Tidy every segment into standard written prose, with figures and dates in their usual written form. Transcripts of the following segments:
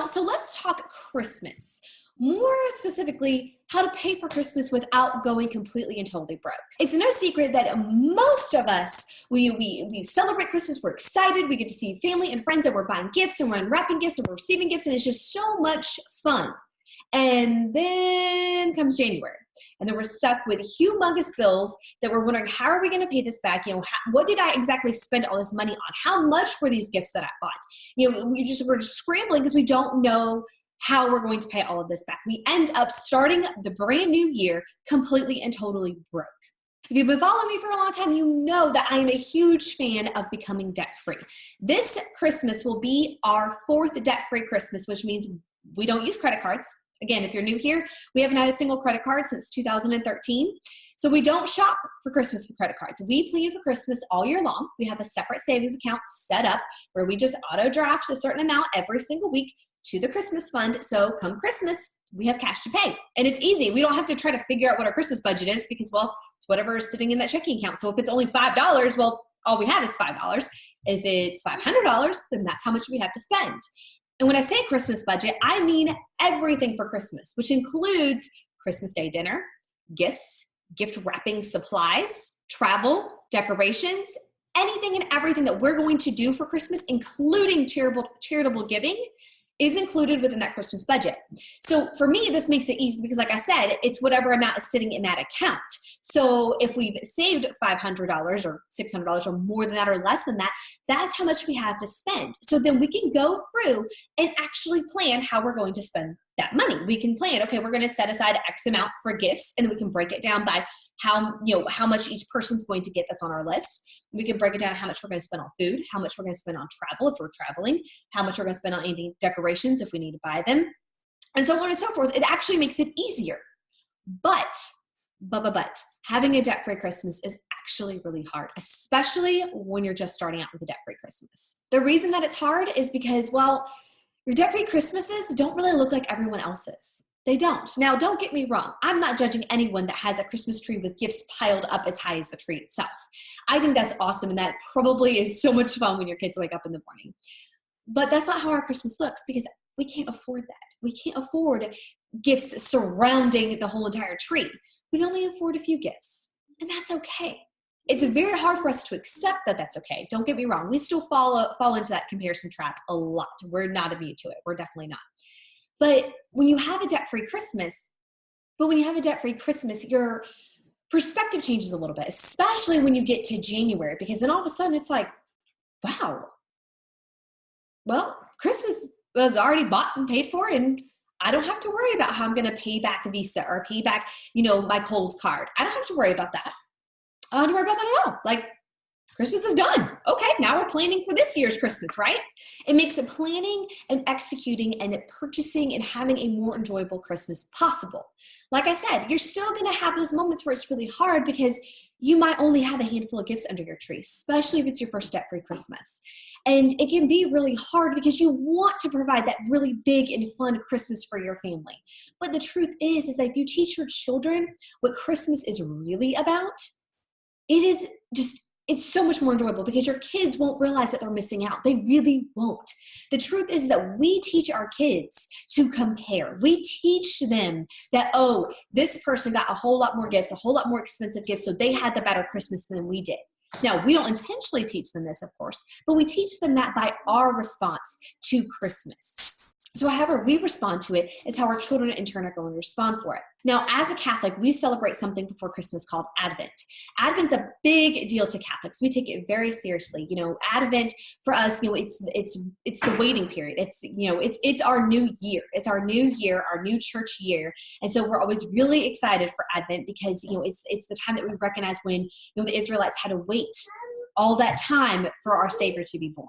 So let's talk Christmas. More specifically, how to pay for Christmas without going completely and totally broke. It's no secret that most of us, we celebrate Christmas, we're excited, we get to see family and friends, and we're buying gifts, and we're unwrapping gifts, and we're receiving gifts, and it's just so much fun. And then comes January, and then we're stuck with humongous bills that we're wondering, how are we going to pay this back? What did I exactly spend all this money on? How much were these gifts that I bought? We're just scrambling because we don't know how we're going to pay all of this back. We end up starting the brand new year completely and totally broke. If you've been following me for a long time, you know that I am a huge fan of becoming debt-free. This Christmas will be our 4th debt-free Christmas, which means we don't use credit cards. Again, if you're new here, we haven't had a single credit card since 2013. So we don't shop for Christmas with credit cards. We plan for Christmas all year long. We have a separate savings account set up where we just auto draft a certain amount every single week to the Christmas fund. So come Christmas, we have cash to pay. And it's easy. We don't have to try to figure out what our Christmas budget is because, well, it's whatever is sitting in that checking account. So if it's only $5, well, all we have is $5. If it's $500, then that's how much we have to spend. And when I say Christmas budget, I mean everything for Christmas, which includes Christmas Day dinner, gifts, gift wrapping supplies, travel, decorations, anything and everything that we're going to do for Christmas, including charitable giving, is included within that Christmas budget. So for me, this makes it easy because, like I said, it's whatever amount is sitting in that account. So if we've saved $500 or $600 or more than that or less than that, that's how much we have to spend. So then we can go through and actually plan how we're going to spend that money. We can plan, okay, we're going to set aside X amount for gifts, and then we can break it down by how much each person's going to get that's on our list. We can break it down how much we're going to spend on food, how much we're going to spend on travel if we're traveling, how much we're going to spend on any decorations if we need to buy them, and so on and so forth. It actually makes it easier. But having a debt-free Christmas is actually really hard, especially when you're just starting out with a debt-free Christmas. The reason that it's hard is because, well, your debt-free Christmases don't really look like everyone else's. They don't. Now, don't get me wrong. I'm not judging anyone that has a Christmas tree with gifts piled up as high as the tree itself. I think that's awesome, and that probably is so much fun when your kids wake up in the morning. But that's not how our Christmas looks because we can't afford that. We can't afford gifts surrounding the whole entire tree. We can only afford a few gifts, and that's okay. It's very hard for us to accept that that's okay. Don't get me wrong. We still fall into that comparison trap a lot. We're not immune to it. We're definitely not. But when you have a debt-free Christmas, your perspective changes a little bit, especially when you get to January, because then all of a sudden it's like, wow, well, Christmas was already bought and paid for, and I don't have to worry about how I'm going to pay back a Visa or pay back, my Kohl's card. I don't have to worry about that. I don't have to worry about that at all. Like, Christmas is done. Okay, now we're planning for this year's Christmas, right? It makes it planning and executing and purchasing and having a more enjoyable Christmas possible. Like I said, you're still going to have those moments where it's really hard because you might only have a handful of gifts under your tree, especially if it's your first debt-free Christmas. And it can be really hard because you want to provide that really big and fun Christmas for your family. But the truth is that if you teach your children what Christmas is really about, it's so much more enjoyable because your kids won't realize that they're missing out. They really won't. The truth is that we teach our kids to compare. We teach them that, oh, this person got a whole lot more gifts, a whole lot more expensive gifts, so they had the better Christmas than we did. Now, we don't intentionally teach them this, of course, but we teach them that by our response to Christmas. So however we respond to it is how our children in turn are going to respond for it. Now, as a Catholic, we celebrate something before Christmas called Advent. Advent's a big deal to Catholics. We take it very seriously. Advent for us, it's the waiting period. It's our new year. It's our new year, our new church year. And so we're always really excited for Advent because, it's the time that we recognize when, the Israelites had to wait all that time for our Savior to be born.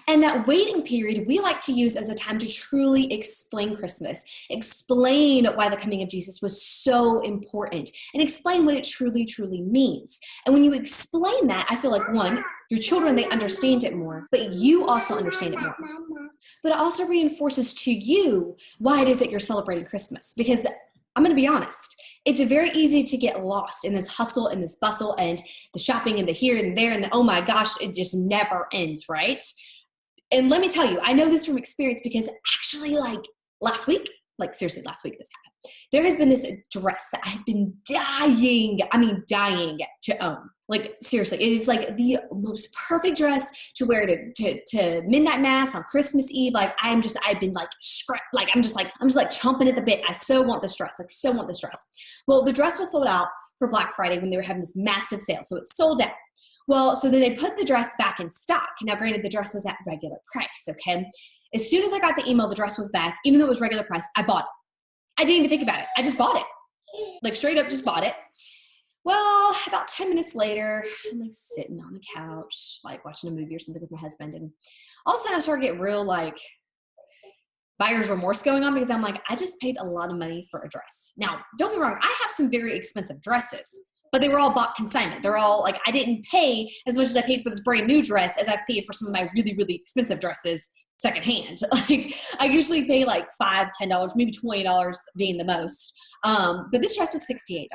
And that waiting period we like to use as a time to truly explain Christmas, explain why the coming of Jesus was so important, and explain what it truly, truly means. And when you explain that, I feel like, one, your children, they understand it more, but you also understand it more. But it also reinforces to you why it is that you're celebrating Christmas. Because I'm going to be honest, it's very easy to get lost in this hustle and this bustle and the shopping and the here and there and the, oh my gosh, it just never ends, right? And let me tell you, I know this from experience because actually last week this happened. There has been this dress that I've been dying to own. Like seriously, it is like the most perfect dress to wear to midnight mass on Christmas Eve. I'm just chomping at the bit. I so want this dress, Well, the dress was sold out for Black Friday when they were having this massive sale. So it's sold out. Well, so then they put the dress back in stock. Now, granted, the dress was at regular price, okay? As soon as I got the email, the dress was back. Even though it was regular price, I bought it. I didn't even think about it. I just bought it. Straight up just bought it. Well, about 10 minutes later, I'm sitting on the couch, watching a movie or something with my husband. And all of a sudden I started to get real buyer's remorse going on because I'm I just paid a lot of money for a dress. Now, don't get me wrong. I have some very expensive dresses, but they were all bought consignment. They're all I didn't pay as much as I paid for this brand new dress as I've paid for some of my really, really expensive dresses secondhand. I usually pay $5, $10, maybe $20 being the most. But this dress was $68.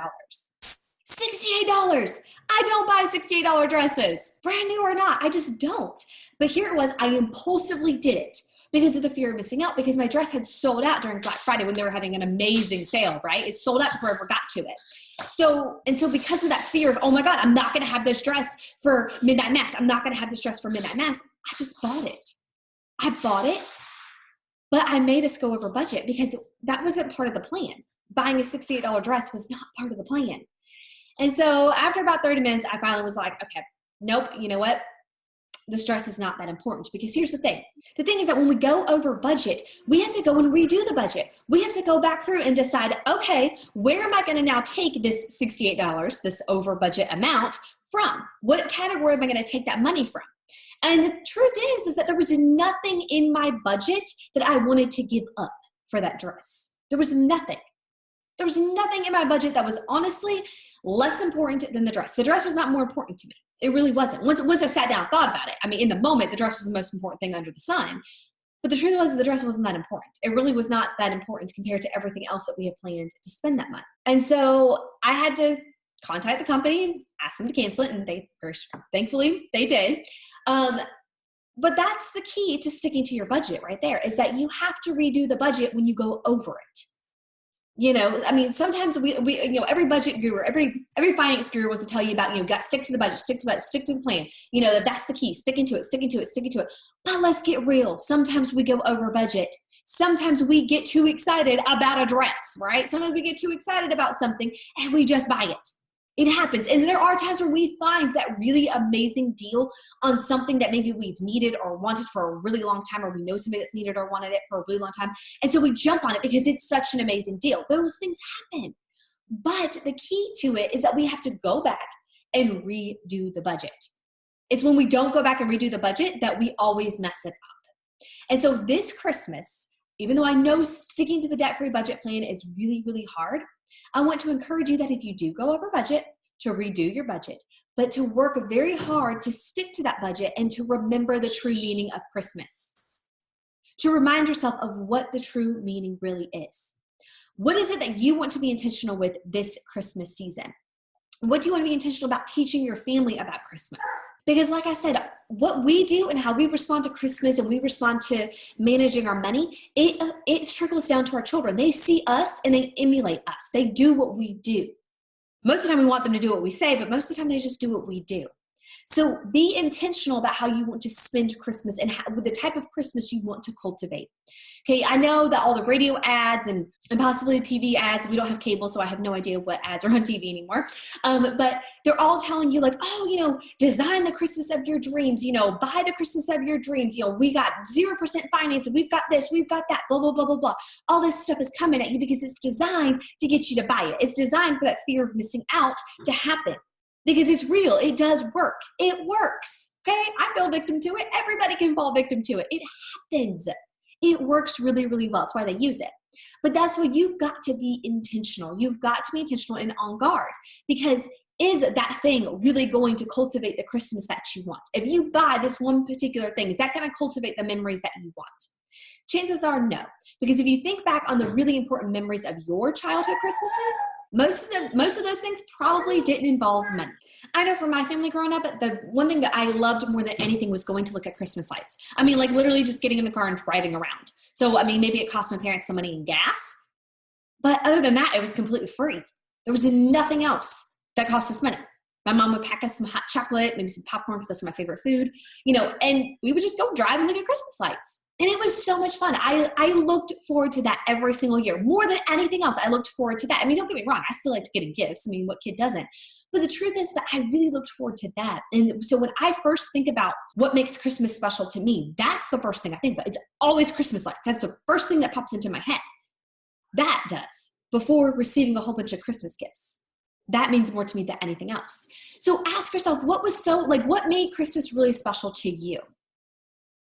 $68. I don't buy $68 dresses, brand new or not. I just don't. But here it was. I impulsively did it because of the fear of missing out, because my dress had sold out during Black Friday when they were having an amazing sale, right? It sold out before I ever got to it. So because of that fear of, oh my God, I'm not going to have this dress for midnight mass. I'm not going to have this dress for midnight mass. I just bought it. I bought it, but I made us go over budget because that wasn't part of the plan. Buying a $68 dress was not part of the plan. And so after about 30 minutes, I finally was okay, nope, you know what? This dress is not that important, because here's the thing. The thing is that when we go over budget, we have to go and redo the budget. We have to go back through and decide, okay, where am I going to now take this $68, this over budget amount from? What category am I going to take that money from? And the truth is that there was nothing in my budget that I wanted to give up for that dress. There was nothing. There was nothing in my budget that was honestly less important than the dress. The dress was not more important to me. It really wasn't. Once I sat down and thought about it, in the moment, the dress was the most important thing under the sun. But the truth was that the dress wasn't that important. It really was not that important compared to everything else that we had planned to spend that month. And so I had to contact the company and ask them to cancel it. And thankfully, they did. But that's the key to sticking to your budget right there, is that you have to redo the budget when you go over it. Sometimes we every budget guru, every finance guru wants to tell you about, got to stick to the budget, stick to the plan. That's the key, sticking to it. But let's get real. Sometimes we go over budget. Sometimes we get too excited about a dress, right? Sometimes we get too excited about something and we just buy it. It happens. And there are times where we find that really amazing deal on something that maybe we've needed or wanted for a really long time, or we know somebody that's needed or wanted it for a really long time. And so we jump on it because it's such an amazing deal. Those things happen. But the key to it is that we have to go back and redo the budget. It's when we don't go back and redo the budget that we always mess it up. And so this Christmas, even though I know sticking to the debt-free budget plan is really, really hard, I want to encourage you that if you do go over budget, to redo your budget, but to work very hard to stick to that budget and to remember the true meaning of Christmas. To remind yourself of what the true meaning really is. What is it that you want to be intentional with this Christmas season? What do you want to be intentional about teaching your family about Christmas? Because like I said, what we do and how we respond to Christmas and we respond to managing our money, it trickles down to our children. They see us and they emulate us. They do what we do. Most of the time we want them to do what we say, but most of the time they just do what we do. So be intentional about how you want to spend Christmas and with the type of Christmas you want to cultivate. Okay, I know that all the radio ads and possibly TV ads, we don't have cable, so I have no idea what ads are on TV anymore. But they're all telling you design the Christmas of your dreams, buy the Christmas of your dreams. We got 0% financing. We've got this, we've got that, blah, blah, blah, blah, blah. All this stuff is coming at you because it's designed to get you to buy it. It's designed for that fear of missing out to happen. Because it's real. It does work. It works. Okay? I fell victim to it. Everybody can fall victim to it. It happens. It works really, really well. That's why they use it. But that's why you've got to be intentional. You've got to be intentional and on guard. Because is that thing really going to cultivate the Christmas that you want? If you buy this one particular thing, is that going to cultivate the memories that you want? Chances are no. Because if you think back on the really important memories of your childhood Christmases, most of those things probably didn't involve money. I know for my family growing up, the one thing that I loved more than anything was going to look at Christmas lights. I mean, like literally just getting in the car and driving around. So, I mean, maybe it cost my parents some money in gas, but other than that, it was completely free. There was nothing else that cost us money. My mom would pack us some hot chocolate, maybe some popcorn because that's my favorite food, and we would just go drive and look at Christmas lights. And it was so much fun. I looked forward to that every single year. More than anything else, I looked forward to that. I mean, don't get me wrong. I still like to get gifts. I mean, what kid doesn't? But the truth is that I really looked forward to that. And so when I first think about what makes Christmas special to me, that's the first thing I think about. It's always Christmas lights. That's the first thing that pops into my head. That does, before receiving a whole bunch of Christmas gifts. That means more to me than anything else. So ask yourself, what made Christmas really special to you?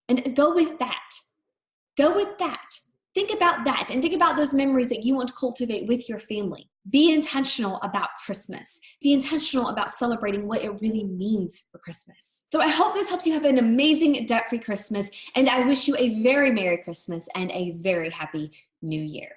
And go with that. Go with that. Think about that and think about those memories that you want to cultivate with your family. Be intentional about Christmas. Be intentional about celebrating what it really means for Christmas. So I hope this helps you have an amazing debt-free Christmas, and I wish you a very Merry Christmas and a very Happy New Year.